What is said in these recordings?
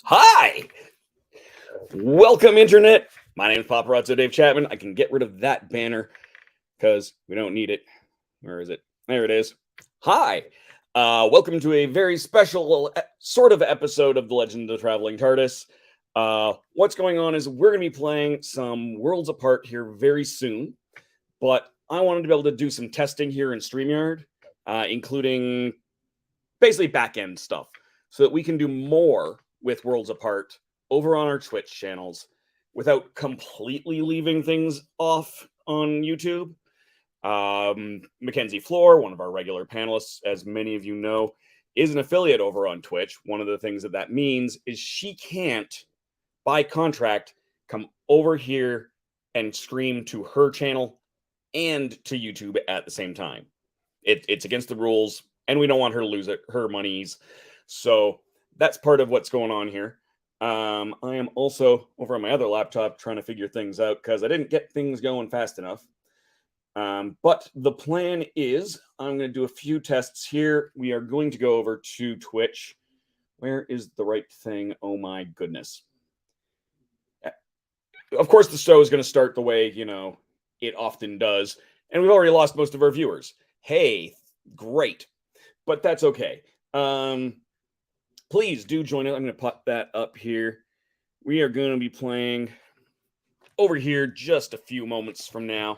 Hi! Welcome, Internet. My name is Paparazzo Dave Chapman. I can get rid of that banner because we don't need it. Where is it? There it is. Hi! Welcome to a very special sort of episode of The Legend of the Traveling TARDIS. What's going on is we're going to be playing some Worlds Apart here very soon, but I wanted to be able to do some testing here in StreamYard, including basically back-end stuff, so that we can do more with Worlds Apart over on our Twitch channels without completely leaving things off on YouTube. Mackenzie Floor, one of our regular panelists, as many of you know, is an affiliate over on Twitch. One of the things that means is she can't, by contract, come over here and stream to her channel and to YouTube at the same time. It's against the rules, and we don't want her to lose her monies. So that's part of what's going on here. I am also over on my other laptop trying to figure things out because I didn't get things going fast enough. But the plan is I'm going to do a few tests here. We are going to go over to Twitch. Where is the right thing? Oh my goodness. Of course, the show is going to start the way, it often does. And we've already lost most of our viewers. Hey, great. But that's okay. Please do join us. I'm going to pop that up here. We are going to be playing over here just a few moments from now.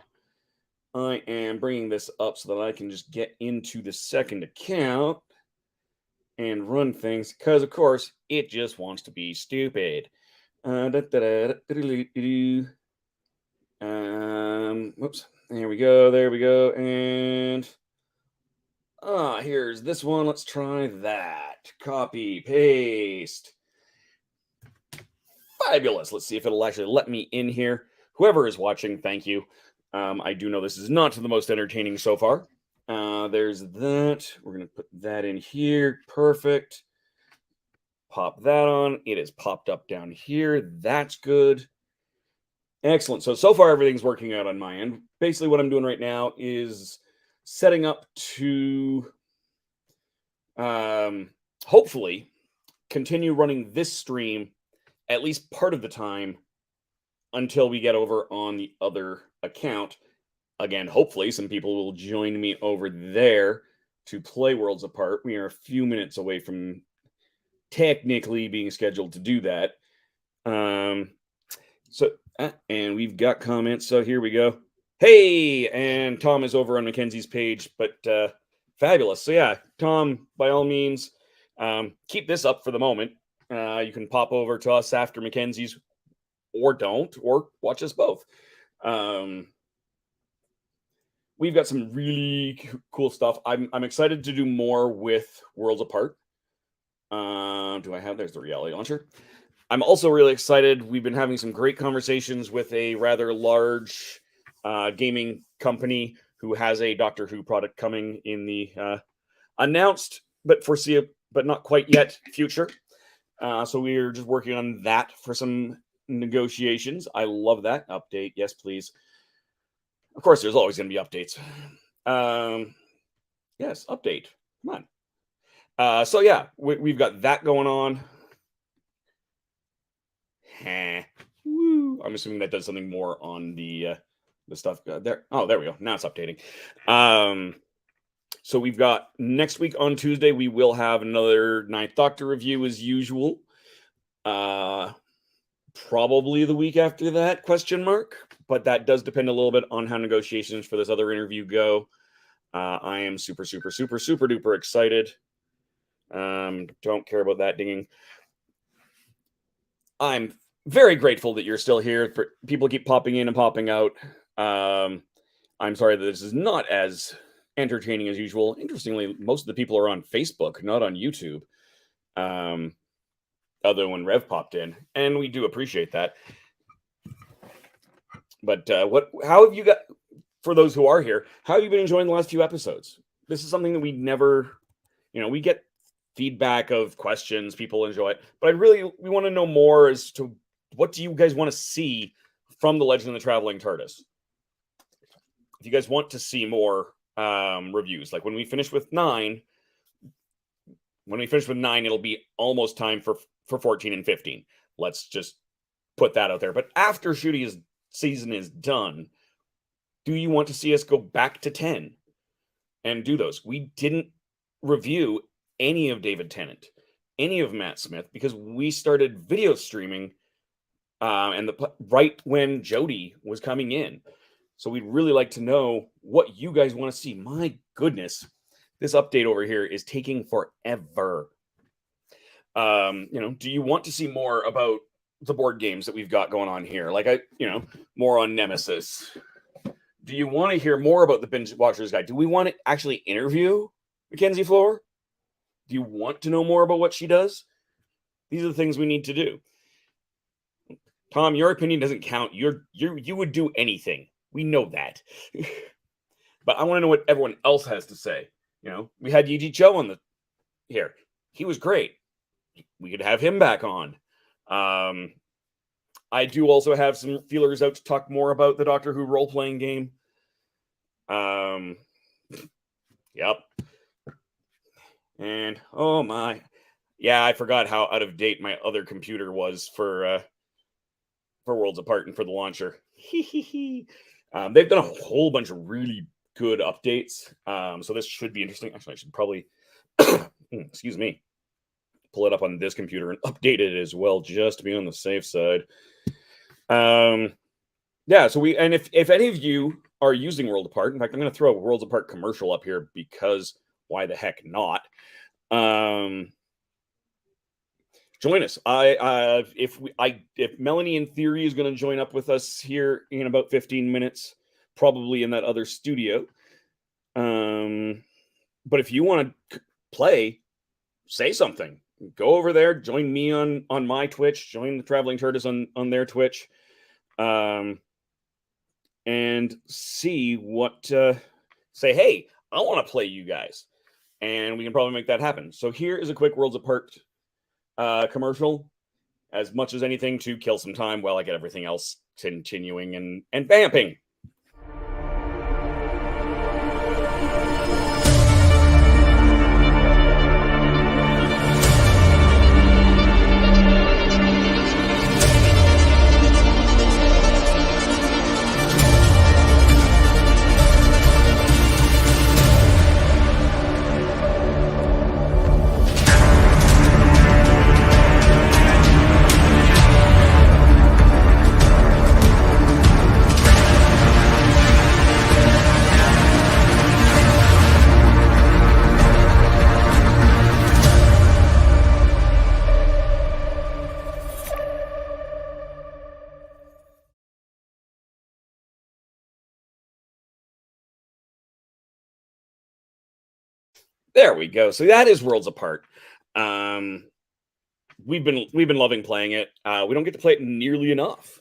I am bringing this up so that I can just get into the second account and run things, because, of course, it just wants to be stupid. Whoops. There we go. And here's this one. Let's try that. Copy, paste. Fabulous. Let's see if it'll actually let me in here. Whoever is watching, thank you. I do know this is not the most entertaining so far. There's that. We're going to put that in here. Perfect. Pop that on. It is popped up down here. That's good. Excellent. So far, everything's working out on my end. Basically, what I'm doing right now is setting up to hopefully continue running this stream at least part of the time until we get over on the other account. Again, hopefully some people will join me over there to play Worlds Apart. We are a few minutes away from technically being scheduled to do that. And we've got comments. So here we go. Hey, and Tom is over on Mackenzie's page, but fabulous. So yeah, Tom, by all means, keep this up for the moment. You can pop over to us after Mackenzie's, or don't, or watch us both. We've got some really cool stuff. I'm excited to do more with Worlds Apart. There's the reality launcher. I'm also really excited. We've been having some great conversations with a rather large gaming company who has a Doctor Who product coming in the announced but foreseeable, but not quite yet future. So we're just working on that for some negotiations. I love that. Update, yes, please. Of course, there's always going to be updates. Yes, update. Come on. So yeah, we've got that going on. Woo. I'm assuming that does something more on the stuff there. Oh, there we go. Now it's updating. So we've got next week on Tuesday, we will have another Ninth Doctor review as usual. Probably the week after that, ? But that does depend a little bit on how negotiations for this other interview go. I am super duper excited. Don't care about that dinging. I'm very grateful that you're still here. People keep popping in and popping out. I'm sorry that this is not as entertaining as usual. Interestingly, most of the people are on Facebook, not on YouTube. Other than when Rev popped in, and we do appreciate that. But how have you got, for those who are here, how have you been enjoying the last few episodes? This is something that we never, we get feedback of questions, people enjoy it, but we want to know more as to what do you guys want to see from the Legend of the Traveling TARDIS. If you guys want to see more reviews, like when we finish with 9, it'll be almost time for for 14 and 15. Let's just put that out there. But after Shooty's season is done, do you want to see us go back to 10 and do those? We didn't review any of David Tennant, any of Matt Smith, because we started video streaming right when Jody was coming in. So we'd really like to know what you guys want to see. My goodness, this update over here is taking forever. Do you want to see more about the board games that we've got going on here? Like more on Nemesis. Do you want to hear more about the Binge Watchers Guide? Do we want to actually interview Mackenzie Floor? Do you want to know more about what she does? These are the things we need to do. Tom, your opinion doesn't count. You would do anything. We know that. But I want to know what everyone else has to say. We had Yi Cho on here. He was great. We could have him back on. I do also have some feelers out to talk more about the Doctor Who role-playing game. Yep. And, oh my. Yeah, I forgot how out of date my other computer was for Worlds Apart and for the launcher. They've done a whole bunch of really good updates. So this should be interesting. Actually, I should probably, excuse me, pull it up on this computer and update it as well, just to be on the safe side. Yeah, so if any of you are using World Apart, in fact, I'm going to throw a Worlds Apart commercial up here because why the heck not? Join us. If Melanie in theory is going to join up with us here in about 15 minutes, probably in that other studio. But if you want to play, say something. Go over there, join me on my Twitch, join the Traveling TARDIS on their Twitch, and see what, say, hey, I want to play you guys. And we can probably make that happen. So here is a quick Worlds Apart commercial, as much as anything to kill some time while I get everything else continuing and vamping. There we go. So that is Worlds Apart. We've been loving playing it. We don't get to play it nearly enough.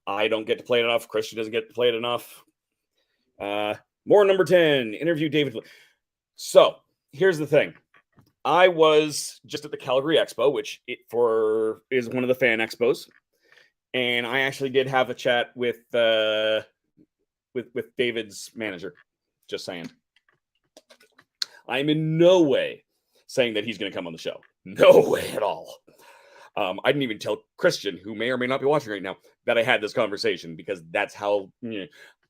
I don't get to play it enough. Christian doesn't get to play it enough. More number 10, interview David. So here's the thing. I was just at the Calgary Expo, which is one of the fan expos, and I actually did have a chat with David's manager. Just saying. I'm in no way saying that he's going to come on the show. No way at all. I didn't even tell Christian, who may or may not be watching right now, that I had this conversation, because that's how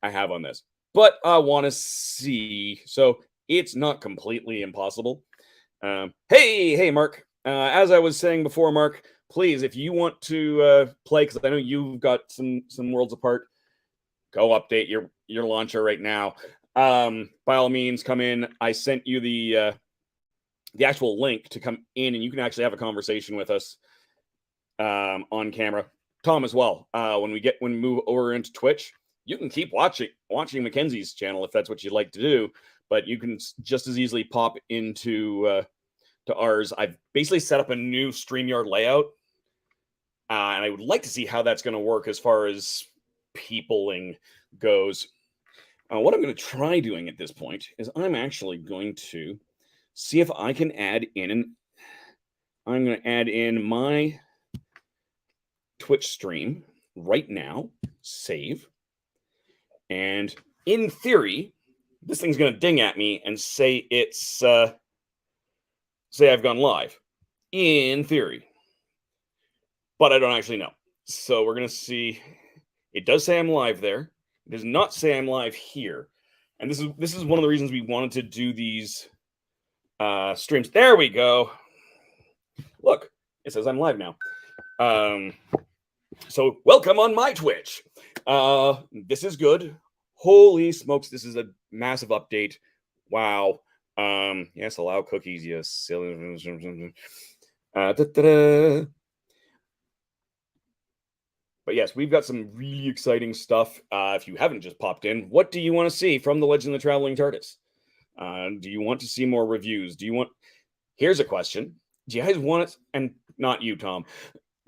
I have on this. But I want to see. So it's not completely impossible. Hey, Mark. As I was saying before, Mark, please, if you want to play, because I know you've got some Worlds Apart, go update your launcher right now. By all means, come in. I sent you the actual link to come in, and you can actually have a conversation with us on camera. Tom as well. When we move over into Twitch, you can keep watching Mackenzie's channel if that's what you'd like to do, but you can just as easily pop into to ours. I've basically set up a new StreamYard layout, and I would like to see how that's going to work as far as peopling goes. What I'm going to try doing at this point is I'm actually going to see if I can add in I'm going to add in my Twitch stream right now, save, and in theory, this thing's going to ding at me and say say I've gone live. In theory. but I don't actually know. So we're going to see. It does say I'm live there. It does not say I'm live here. And this is one of the reasons we wanted to do these streams. There we go. Look, it says I'm live now. So welcome on my Twitch. This is good. Holy smokes, this is a massive update. Wow. Yes, allow cookies. Yes, silly. But yes, we've got some really exciting stuff. If you haven't just popped in, what do you want to see from the Legend of the Traveling TARDIS? Do you want to see more reviews? Here's a question. Do you guys want it? And not you, Tom.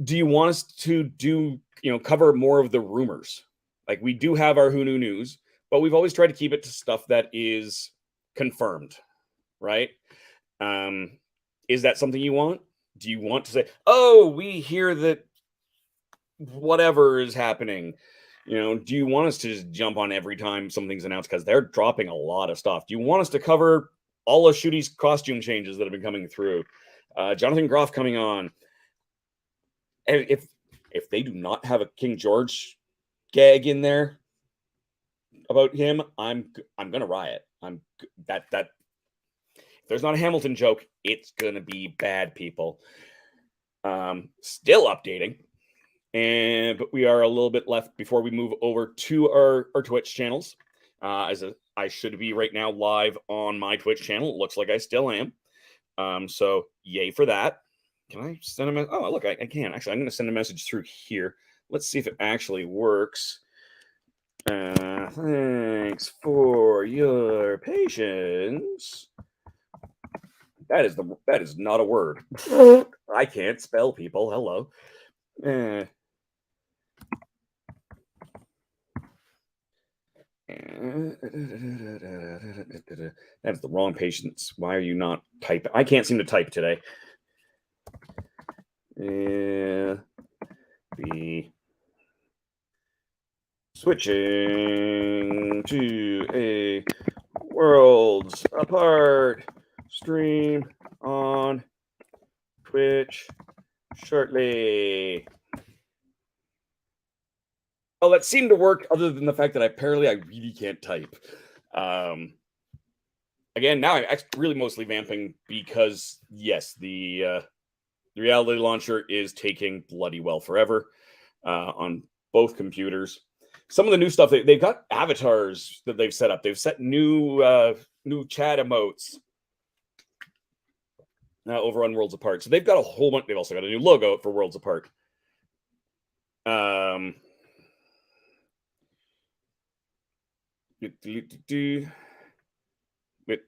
Do you want us to do, cover more of the rumors? Like, we do have our Who Knew news, but we've always tried to keep it to stuff that is confirmed, right? Is that something you want? Do you want to say, oh, we hear that whatever is happening? Do you want us to just jump on every time something's announced? Because they're dropping a lot of stuff. Do you want us to cover all of Shooty's costume changes that have been coming through? Jonathan Groff coming on. And if they do not have a King George gag in there about him, I'm gonna riot. If there's not a Hamilton joke, it's gonna be bad, people. Still updating. But we are a little bit left before we move over to our Twitch channels. I should be right now live on my Twitch channel. It looks like I still am. So yay for that. Can I send a message? Oh, look, I can. Actually, I'm going to send a message through here. Let's see if it actually works. Thanks for your patience. That is not a word. I can't spell, people. Hello. That's the wrong patience. Why are you not typing? I can't seem to type today. Be switching to a worlds apart stream on Twitch shortly. Oh, that seemed to work, other than the fact that apparently I really can't type. Again, now I'm really mostly vamping because, yes, the Reality Launcher is taking bloody well forever on both computers. Some of the new stuff, they've got avatars that they've set up. They've set new chat emotes over on Worlds Apart. So they've got a whole bunch. They've also got a new logo for Worlds Apart.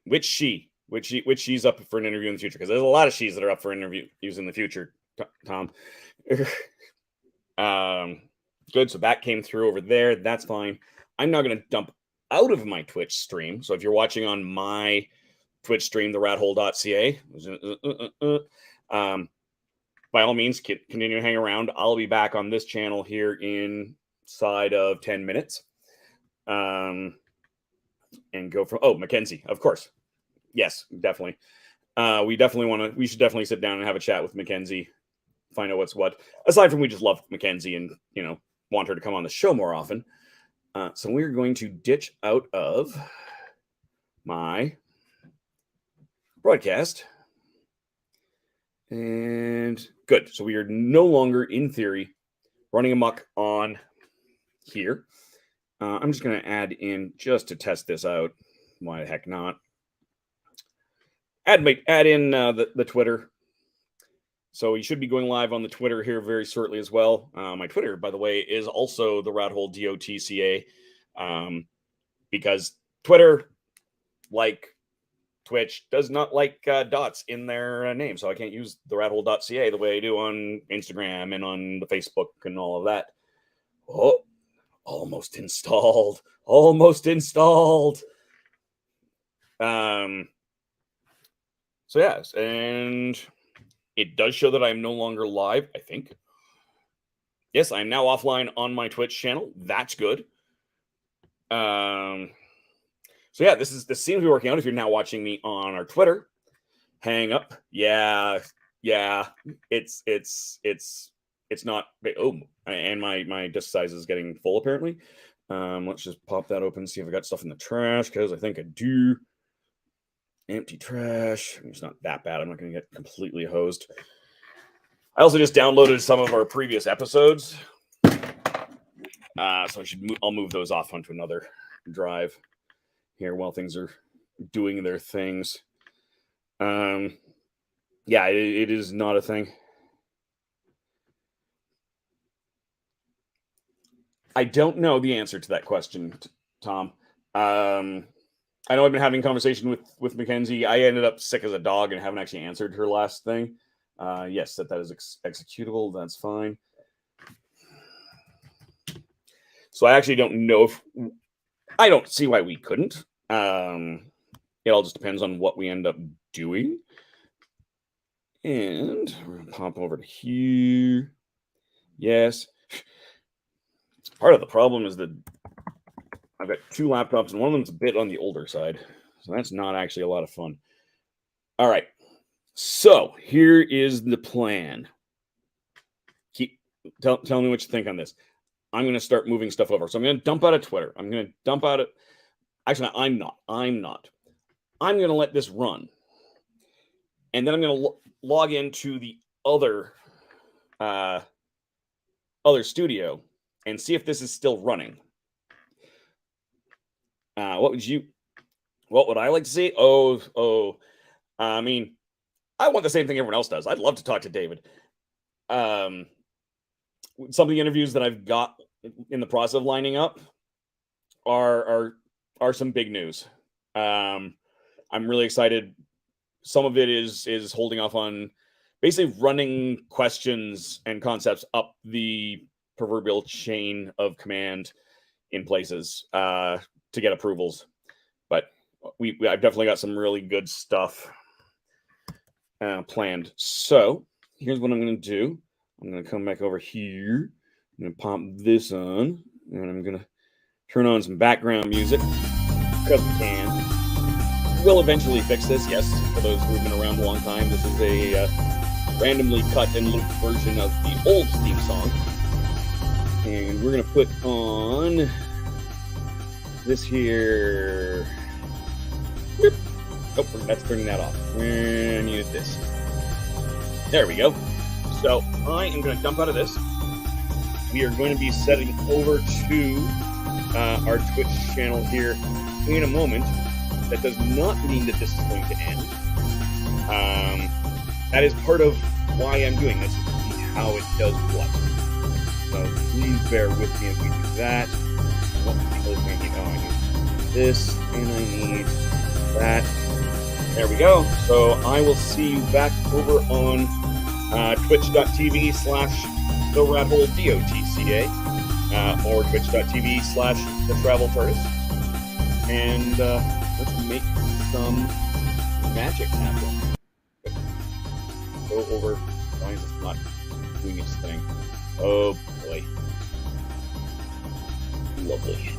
Which she's up for an interview in the future? Because there's a lot of she's that are up for interviews in the future, Tom. Good. So that came through over there. That's fine. I'm now going to dump out of my Twitch stream. So if you're watching on my Twitch stream, the rathole.ca, by all means, continue to hang around. I'll be back on this channel here inside of 10 minutes. And go from Mackenzie, of course. Yes, definitely. We should definitely sit down and have a chat with Mackenzie, find out what's what. Aside from we just love Mackenzie and want her to come on the show more often. So we're going to ditch out of my broadcast. And good. So we are no longer, in theory, running amok on here. I'm just going to add in, just to test this out. Why the heck not? Add in the Twitter. So you should be going live on the Twitter here very shortly as well. My Twitter, by the way, is also the Rathole DOTCA. Because Twitter, like Twitch, does not like dots in their name. So I can't use the rathole.ca the way I do on Instagram and on the Facebook and all of that. Oh, almost installed. So yes, and it does show that I'm no longer live, I think. Yes, I'm now offline on my Twitch channel. That's good. So yeah, this seems to be working out. If you're now watching me on our Twitter, hang up. Yeah, it's it's not. Oh, and my disk size is getting full apparently. Let's just pop that open, see if I got stuff in the trash, because I think I do. Empty trash. It's not that bad. I'm not going to get completely hosed. I also just downloaded some of our previous episodes, so I'll move those off onto another drive here while things are doing their things. Yeah, it is not a thing. I don't know the answer to that question, Tom. I know I've been having a conversation with Mackenzie. I ended up sick as a dog and haven't actually answered her last thing. Yes, that is executable. That's fine. So I actually don't know if... I don't see why we couldn't. It all just depends on what we end up doing. And we're going to pop over to here. Yes. Part of the problem is that I've got two laptops, and one of them's a bit on the older side. So that's not actually a lot of fun. All right. So here is the plan. Tell me what you think on this. I'm going to start moving stuff over. So I'm going to dump out of Twitter. I'm going to dump out of... Actually, I'm not. I'm going to let this run. And then I'm going to log into the other studio and see if this is still running. What would I like to see? I mean, I want the same thing everyone else does. I'd love to talk to David. Some of the interviews that I've got in the process of lining up are some big news. I'm really excited. Some of it is holding off on basically running questions and concepts up the proverbial chain of command in places to get approvals. But I've definitely got some really good stuff planned. So here's what I'm going to do. I'm going to come back over here. I'm going to pop this on, and I'm going to turn on some background music because we can. We'll eventually fix this, yes. For those who've been around a long time, this is a randomly cut and looped version of the old theme song. And we're going to put on this here. Oh, that's turning that off. We're going to use this. There we go. So I am going to dump out of this. We are going to be setting over to our Twitch channel here in a moment. That does not mean that this is going to end. That is part of why I'm doing this, is to see how it does what. So please bear with me as we do that. What the hell is going to need? Oh, I need this, and I need that. There we go. So I will see you back over on twitch.tv/TheRabbleDOTCA or twitch.tv/TheTravelTARDIS. And let's make some magic happen. Go over. Why is this not doing its thing? Oh boy. Lovely.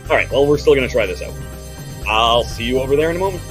Alright, well, we're still going to try this out. I'll see you over there in a moment.